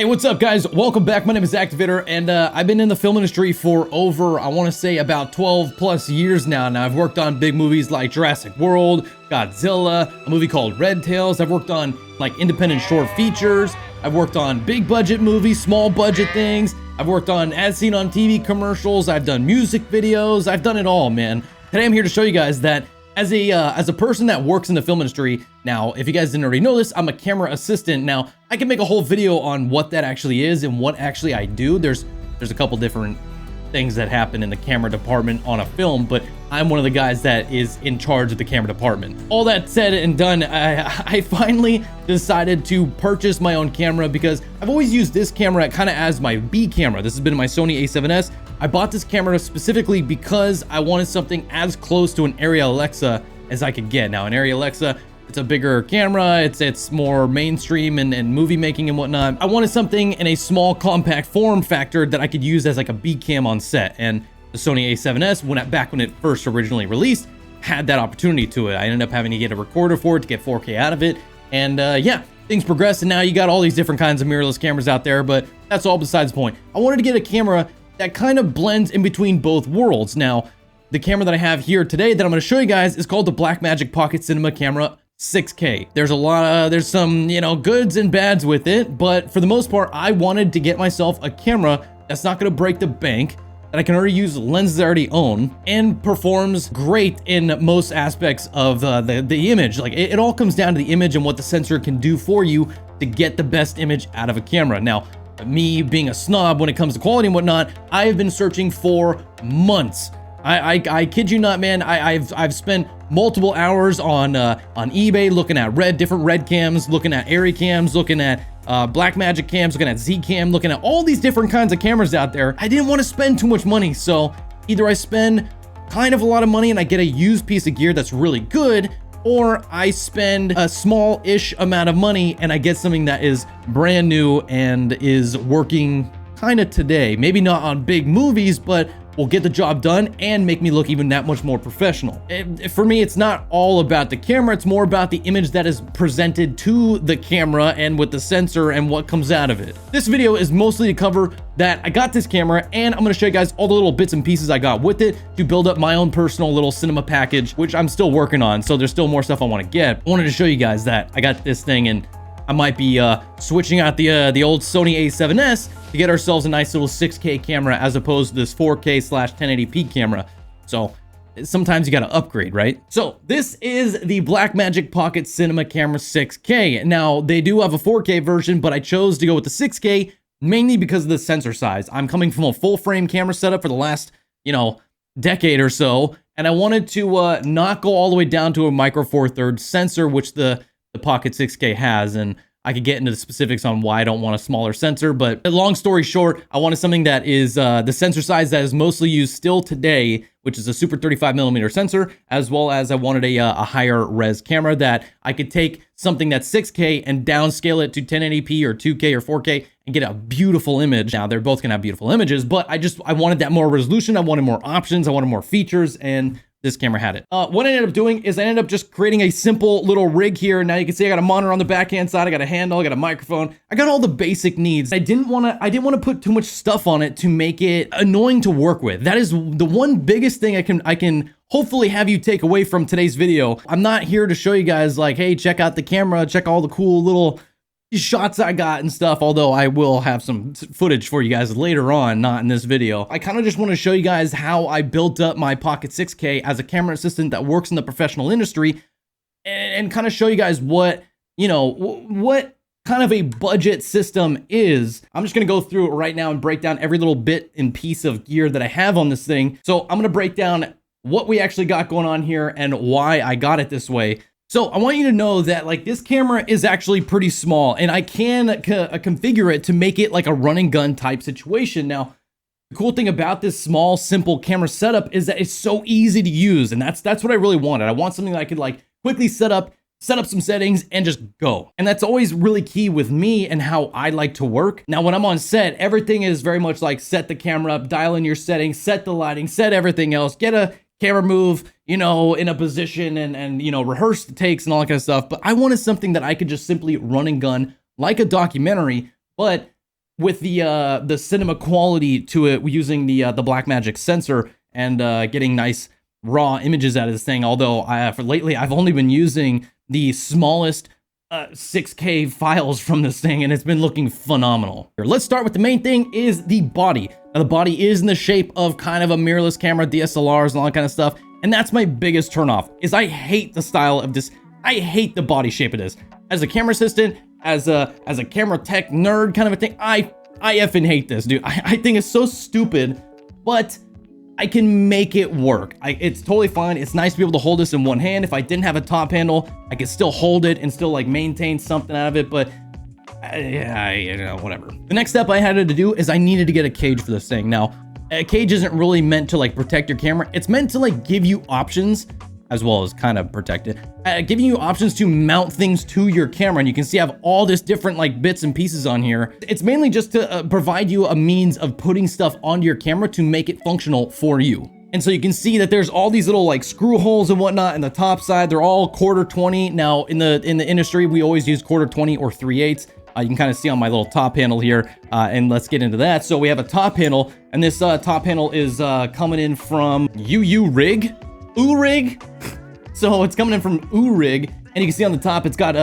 Hey, what's up, guys? Welcome back. My name is Activator, and I've been in the film industry for over, I want to say, about 12 plus years now. Now, I've worked on big movies like Jurassic World, Godzilla, a movie called Red Tails. I've worked on like independent short features. I've worked on big budget movies, small budget things. I've worked on as seen on TV commercials. I've done music videos. I've done it all, man. Today, I'm here to show you guys that as a person that works in the film industry, now, if you guys didn't already know this, I'm a camera assistant. Now, I can make a whole video on what that actually is and what actually I do. There's a couple different things that happen in the camera department on a film, but I'm one of the guys that is in charge of the camera department. All that said and done, I finally decided to purchase my own camera because I've always used this camera kind of as my B camera. This has been my Sony a7S. I bought this camera specifically because I wanted something as close to an Area Alexa as I could get. Now, an Area Alexa, it's a bigger camera, it's more mainstream and movie making and whatnot. I wanted something in a small compact form factor that I could use as like a B cam on set, and the Sony a7S, back when it first originally released, had that opportunity to it. I ended up having to get a recorder for it to get 4K out of it, and yeah, things progressed, and now you got all these different kinds of mirrorless cameras out there, but that's all besides the point. I wanted to get a camera that kind of blends in between both worlds. Now, the camera that I have here today that I'm going to show you guys is called the Blackmagic Pocket Cinema Camera 6K. There's some, goods and bads with it, but for the most part, I wanted to get myself a camera that's not going to break the bank, that I can already use lenses I already own, and performs great in most aspects of the image. Like, it all comes down to the image and what the sensor can do for you to get the best image out of a camera. Now, me being a snob when it comes to quality and whatnot, I have been searching for months. I kid you not, man. I've spent multiple hours on eBay looking at different red cams, looking at Arri cams, looking at Blackmagic cams, looking at Z cam, looking at all these different kinds of cameras out there. I didn't want to spend too much money, so either I spend kind of a lot of money and I get a used piece of gear that's really good, or I spend a small-ish amount of money and I get something that is brand new and is working kind of today. Maybe not on big movies, but will get the job done and make me look even that much more professional. For me, it's not all about the camera, it's more about the image that is presented to the camera and with the sensor and what comes out of it. This video is mostly to cover that I got this camera, and I'm gonna show you guys all the little bits and pieces I got with it to build up my own personal little cinema package, which I'm still working on, so there's still more stuff I wanna get. I wanted to show you guys that I got this thing, and I might be switching out the old Sony a7S to get ourselves a nice little 6K camera as opposed to this 4K/1080p camera. So sometimes you got to upgrade, right? So this is the Blackmagic Pocket Cinema Camera 6K. Now, they do have a 4K version, but I chose to go with the 6K mainly because of the sensor size. I'm coming from a full frame camera setup for the last, decade or so, and I wanted to not go all the way down to a micro four thirds sensor, which the Pocket 6K has, and I could get into the specifics on why I don't want a smaller sensor, but long story short, I wanted something that is the sensor size that is mostly used still today, which is a super 35mm sensor, as well as I wanted a higher res camera that I could take something that's 6K and downscale it to 1080p or 2K or 4K and get a beautiful image. Now, they're both gonna have beautiful images, but I wanted that more resolution, I wanted more options, I wanted more features, and this camera had it. What I ended up doing is I ended up just creating a simple little rig here. Now you can see I got a monitor on the backhand side, I got a handle, I got a microphone, I got all the basic needs. I didn't want to put too much stuff on it to make it annoying to work with. That is the one biggest thing I can hopefully have you take away from today's video. I'm not here to show you guys like, hey, check out the camera, check all the cool little shots I got and stuff, although I will have some footage for you guys later on, not in this video. I kind of just want to show you guys how I built up my Pocket 6K as a camera assistant that works in the professional industry, and kind of show you guys what what kind of a budget system is. I'm just going to go through it right now and break down every little bit and piece of gear that I have on this thing. So I'm going to break down what we actually got going on here and why I got it this way. So I want you to know that like this camera is actually pretty small, and I can configure it to make it like a run and gun type situation. Now, the cool thing about this small, simple camera setup is that it's so easy to use, and that's what I really wanted. I want something that I could like quickly set up some settings and just go. And that's always really key with me and how I like to work. Now, when I'm on set, everything is very much like set the camera up, dial in your settings, set the lighting, set everything else, get a camera move, in a position and rehearse the takes and all that kind of stuff. But I wanted something that I could just simply run and gun like a documentary, but with the cinema quality to it using the Blackmagic sensor and getting nice raw images out of this thing. Although for lately I've only been using the smallest 6K files from this thing, and it's been looking phenomenal. Let's start with the main thing, is the body. Now the body is in the shape of kind of a mirrorless camera, DSLRs and all that kind of stuff, and that's my biggest turnoff, is I hate the style of this. I hate the body shape of this. As a camera assistant, as a camera tech nerd kind of a thing, I effing hate this, dude. I think it's so stupid, but I can make it work. It's totally fine. It's nice to be able to hold this in one hand. If I didn't have a top handle, I could still hold it and still like maintain something out of it, but yeah, you know, whatever. The next step I had to do is I needed to get a cage for this thing. Now, a cage isn't really meant to like protect your camera. It's meant to like give you options, as well as kind of protect it, giving you options to mount things to your camera. And you can see I have all this different like bits and pieces on here. It's mainly just to provide you a means of putting stuff onto your camera to make it functional for you. And so you can see that there's all these little like screw holes and whatnot in the top side. They're all 1/4 20. Now in the industry, we always use 1/4 20 or 3/8. You can kind of see on my little top handle here, and let's get into that. So we have a top handle, and this top handle is coming in from Rig. Rig. So it's coming in from Rig, and you can see on the top it's got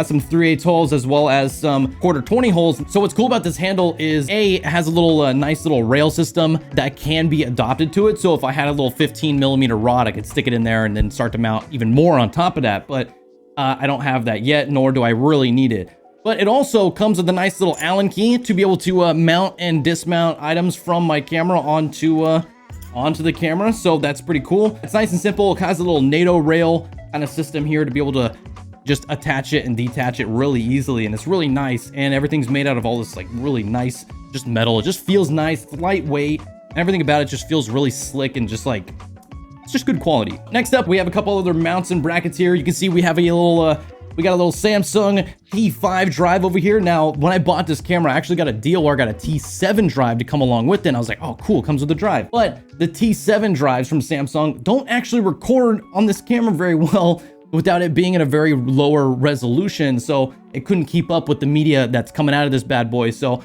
some 3/8 holes as well as some 1/4 20 holes. So what's cool about this handle is it has a little nice little rail system that can be adopted to it. So if I had a little 15mm rod, I could stick it in there and then start to mount even more on top of that. But I don't have that yet, nor do I really need it. But it also comes with a nice little Allen key to be able to mount and dismount items from my camera onto the camera. So that's pretty cool. It's nice and simple. It has a little NATO rail kind of system here to be able to just attach it and detach it really easily. And it's really nice. And everything's made out of all this like really nice, just metal. It just feels nice, it's lightweight, and everything about it just feels really slick and just like, it's just good quality. Next up, we have a couple other mounts and brackets here. You can see we have a little, we got a little Samsung T5 drive over here. Now, when I bought this camera, I actually got a deal where I got a T7 drive to come along with it. And I was like, oh, cool, it comes with a drive. But the T7 drives from Samsung don't actually record on this camera very well without it being in a very lower resolution. So it couldn't keep up with the media that's coming out of this bad boy. So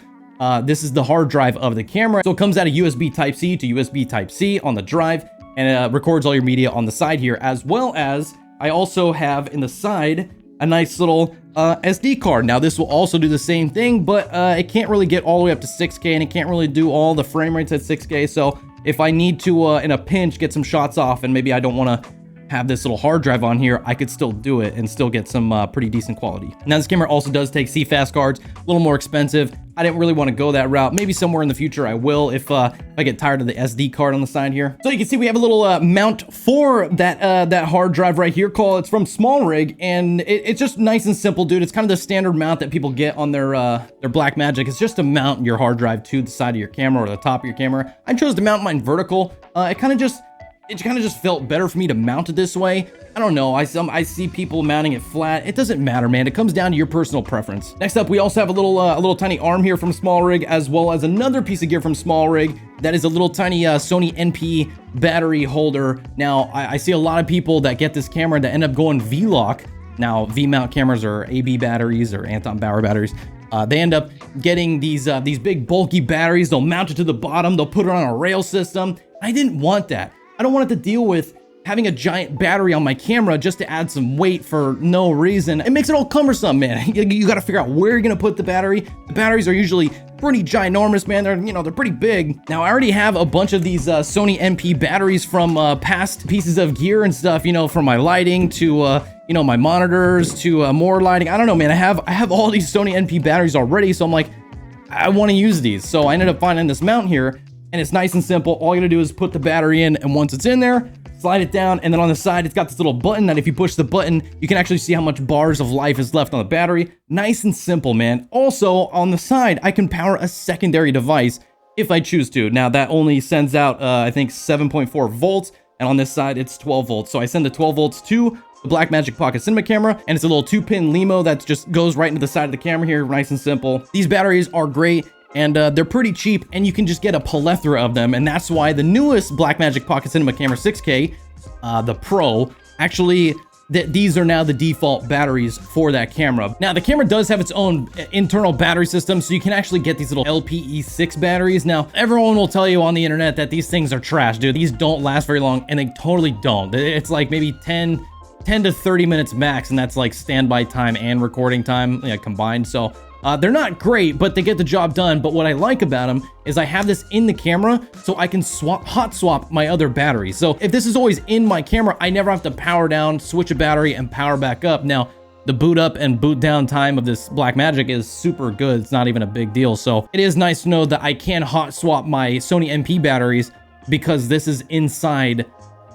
this is the hard drive of the camera. So it comes out of USB Type-C to USB Type-C on the drive, and records all your media on the side here, as well as I also have in the side a nice little SD card. Now this will also do the same thing, but it can't really get all the way up to 6K, and it can't really do all the frame rates at 6K. So if I need to, in a pinch, get some shots off, and maybe I don't want to have this little hard drive on here, I could still do it and still get some pretty decent quality. Now this camera also does take CFast cards, a little more expensive. I didn't really want to go that route. Maybe somewhere in the future I will if I get tired of the SD card on the side here. So you can see we have a little mount for that hard drive right here. It's from SmallRig, and it's just nice and simple, dude. It's kind of the standard mount that people get on their Blackmagic. It's just to mount your hard drive to the side of your camera or the top of your camera. I chose to mount mine vertical. It kind of just felt better for me to mount it this way. I don't know, I see people mounting it flat. It doesn't matter, man. It comes down to your personal preference. Next up, we also have a little tiny arm here from SmallRig, as well as another piece of gear from SmallRig. That is a little tiny Sony NP battery holder. Now, I see a lot of people that get this camera that end up going V-Lock. Now, V-mount cameras are AB batteries or Anton Bauer batteries. They end up getting these big bulky batteries. They'll mount it to the bottom. They'll put it on a rail system. I didn't want that. I don't want it to deal with having a giant battery on my camera just to add some weight for no reason. It makes it all cumbersome, man. You got to figure out where you're going to put the battery. The batteries are usually pretty ginormous, man. They're pretty big. Now, I already have a bunch of these Sony NP batteries from past pieces of gear and stuff, from my lighting to my monitors to more lighting. I don't know, man. I have all these Sony NP batteries already, so I'm like, I want to use these. So I ended up finding this mount here. And it's nice and simple. All you gotta do is put the battery in, and once it's in there, slide it down, and then on the side, it's got this little button that if you push the button, you can actually see how much bars of life is left on the battery. Nice and simple, man. Also, on the side, I can power a secondary device if I choose to. Now, that only sends out, I think, 7.4 volts, and on this side, it's 12 volts. So I send the 12 volts to the Blackmagic Pocket Cinema Camera, and it's a little 2-pin LEMO that just goes right into the side of the camera here, nice and simple. These batteries are great. And they're pretty cheap, and you can just get a plethora of them. And that's why the newest Blackmagic Pocket Cinema Camera 6K, the Pro, actually that these are now the default batteries for that camera. Now, the camera does have its own internal battery system, so you can actually get these little LPE6 batteries. Now, everyone will tell you on the internet that these things are trash, dude. These don't last very long, and they totally don't. It's like maybe 10 to 30 minutes max, and that's like standby time and recording time, yeah, combined. So they're not great, but they get the job done. But what I like about them is I have this in the camera, so I can hot swap my other batteries. So if this is always in my camera, I never have to power down, switch a battery, and power back up. Now, the boot up and boot down time of this Blackmagic is super good. It's not even a big deal. So it is nice to know that I can hot swap my Sony MP batteries because this is inside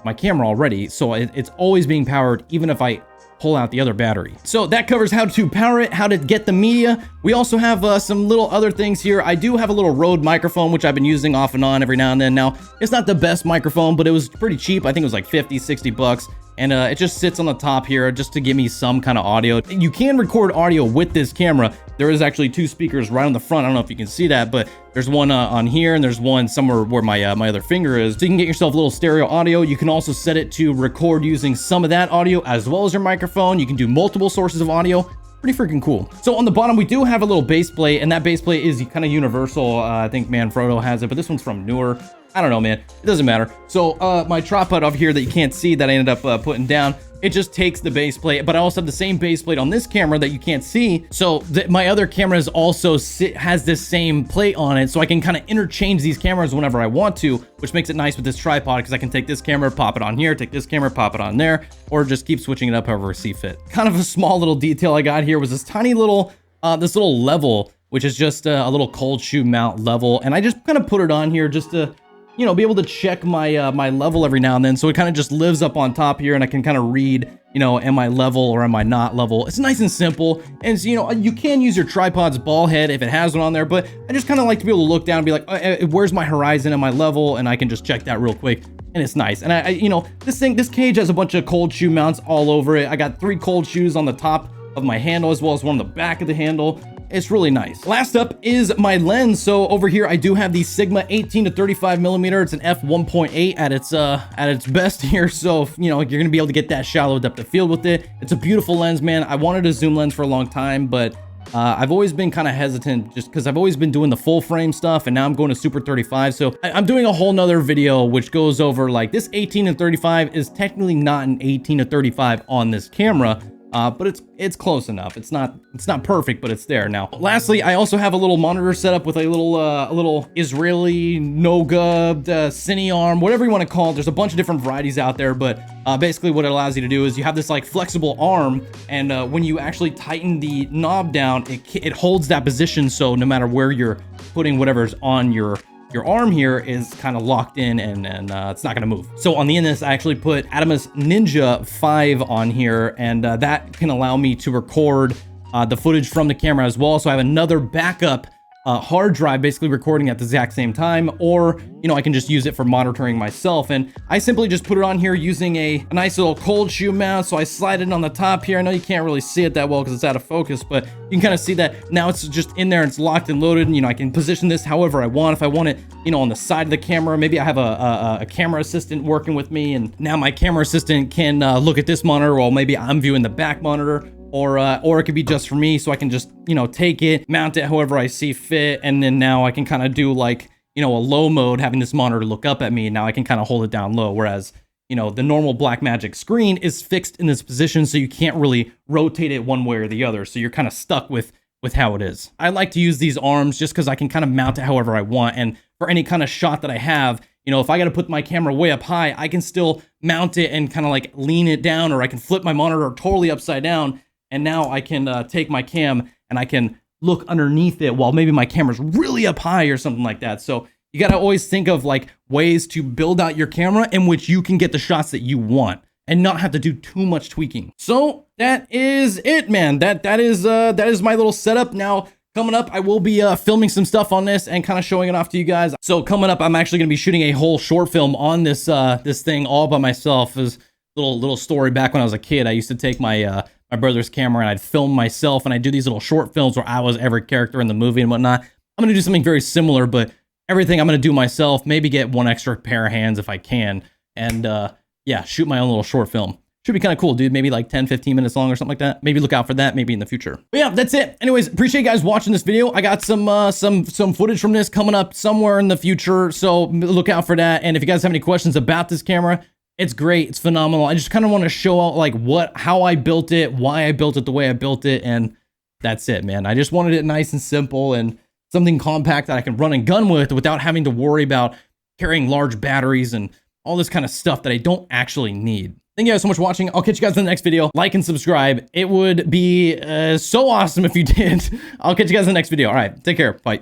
my camera already. So it's always being powered, even if I pull out the other battery. So that covers how to power it, how to get the media. We also have some little other things here. I do have a little Rode microphone, which I've been using off and on every now and then. Now, it's not the best microphone, but it was pretty cheap. I think it was like 50, 60 bucks. And it just sits on the top here just to give me some kind of audio. You can record audio with this camera. There is actually 2 speakers right on the front. I don't know if you can see that, but there's one on here, and there's one somewhere where my my other finger is. So you can get yourself a little stereo audio. You can also set it to record using some of that audio as well as your microphone. You can do multiple sources of audio. Pretty freaking cool. So on the bottom, we do have a little base plate, and that base plate is kind of universal. I think Manfrotto has it, but this one's from Newer. I don't know, man. It doesn't matter. So my tripod over here that you can't see that I ended up putting down, it just takes the base plate, but I also have the same base plate on this camera that you can't see. So my other cameras also has this same plate on it, so I can kind of interchange these cameras whenever I want to, which makes it nice with this tripod because I can take this camera, pop it on here, take this camera, pop it on there, or just keep switching it up however I see fit. Kind of a small little detail I got here was this tiny little, this little level, which is just a little cold shoe mount level, and I just kind of put it on here just to, you know, be able to check my my level every now and then. So it kind of just lives up on top here, and I can kind of read, you know, am I level or am I not level? It's nice and simple. And so, you know, you can use your tripod's ball head if it has one on there, but I just kind of like to be able to look down and be like, where's my horizon and my level? And I can just check that real quick, and it's nice. And I you know, this cage has a bunch of cold shoe mounts all over it. I got 3 cold shoes on the top of my handle as well as one on the back of the handle. It's really nice. Last up is my lens. So over here, I do have the Sigma 18 to 35 millimeter. It's an f1.8 at its best here. So, you know, you're gonna be able to get that shallow depth of field with it. It's a beautiful lens, man. I wanted a zoom lens for a long time, but I've always been kind of hesitant just because I've always been doing the full frame stuff, and now I'm going to Super 35. So I'm doing a whole nother video which goes over like this 18 to 35 is technically not an 18 to 35 on this camera. But it's close enough. It's not perfect, but it's there. Now, lastly, I also have a little monitor set up with a little Israeli Noga Cine arm, whatever you want to call it. There's a bunch of different varieties out there, but basically what it allows you to do is you have this like flexible arm, and when you actually tighten the knob down, it holds that position. So no matter where you're putting whatever's on your arm here is kind of locked in, and it's not gonna move. So on the end of this, I actually put Adamas Ninja 5 on here, and that can allow me to record the footage from the camera as well. So I have another backup hard drive basically recording at the exact same time, or, you know, I can just use it for monitoring myself. And I simply just put it on here using a nice little cold shoe mount. So I slide it on the top here. I know you can't really see it that well because it's out of focus, but you can kind of see that now it's just in there, it's locked and loaded, and, you know, I can position this however I want. If I want it, you know, on the side of the camera, maybe I have a camera assistant working with me, and now my camera assistant can look at this monitor while maybe I'm viewing the back monitor. Or it could be just for me, so I can just, you know, take it, mount it however I see fit, and then now I can kind of do like, you know, a low mode, having this monitor look up at me, and now I can kind of hold it down low, whereas, you know, the normal Blackmagic screen is fixed in this position, so you can't really rotate it one way or the other, so you're kind of stuck with how it is. I like to use these arms just because I can kind of mount it however I want, and for any kind of shot that I have, you know, if I got to put my camera way up high, I can still mount it and kind of like lean it down, or I can flip my monitor totally upside down. And now I can take my cam and I can look underneath it while maybe my camera's really up high or something like that. So you got to always think of like ways to build out your camera in which you can get the shots that you want and not have to do too much tweaking. So that is it, man. That is my little setup. Now, coming up, I will be filming some stuff on this and kind of showing it off to you guys. So coming up, I'm actually going to be shooting a whole short film on this this thing all by myself. Is little story. Back when I was a kid, I used to take my my brother's camera and I'd film myself, and I'd do these little short films where I was every character in the movie and whatnot. I'm gonna do something very similar, but everything I'm gonna do myself, maybe get one extra pair of hands if I can, and yeah, shoot my own little short film. Should be kind of cool, dude. Maybe like 10, 15 minutes long or something like that. Maybe look out for that maybe in the future. But yeah, that's it. Anyways, appreciate you guys watching this video. I got some footage from this coming up somewhere in the future, so look out for that. And if you guys have any questions about this camera, it's great. It's phenomenal. I just kind of want to show out like how I built it, why I built it the way I built it, and that's it, man. I just wanted it nice and simple and something compact that I can run and gun with without having to worry about carrying large batteries and all this kind of stuff that I don't actually need. Thank you guys so much for watching. I'll catch you guys in the next video. Like and subscribe. It would be so awesome if you did. I'll catch you guys in the next video. All right, take care. Bye.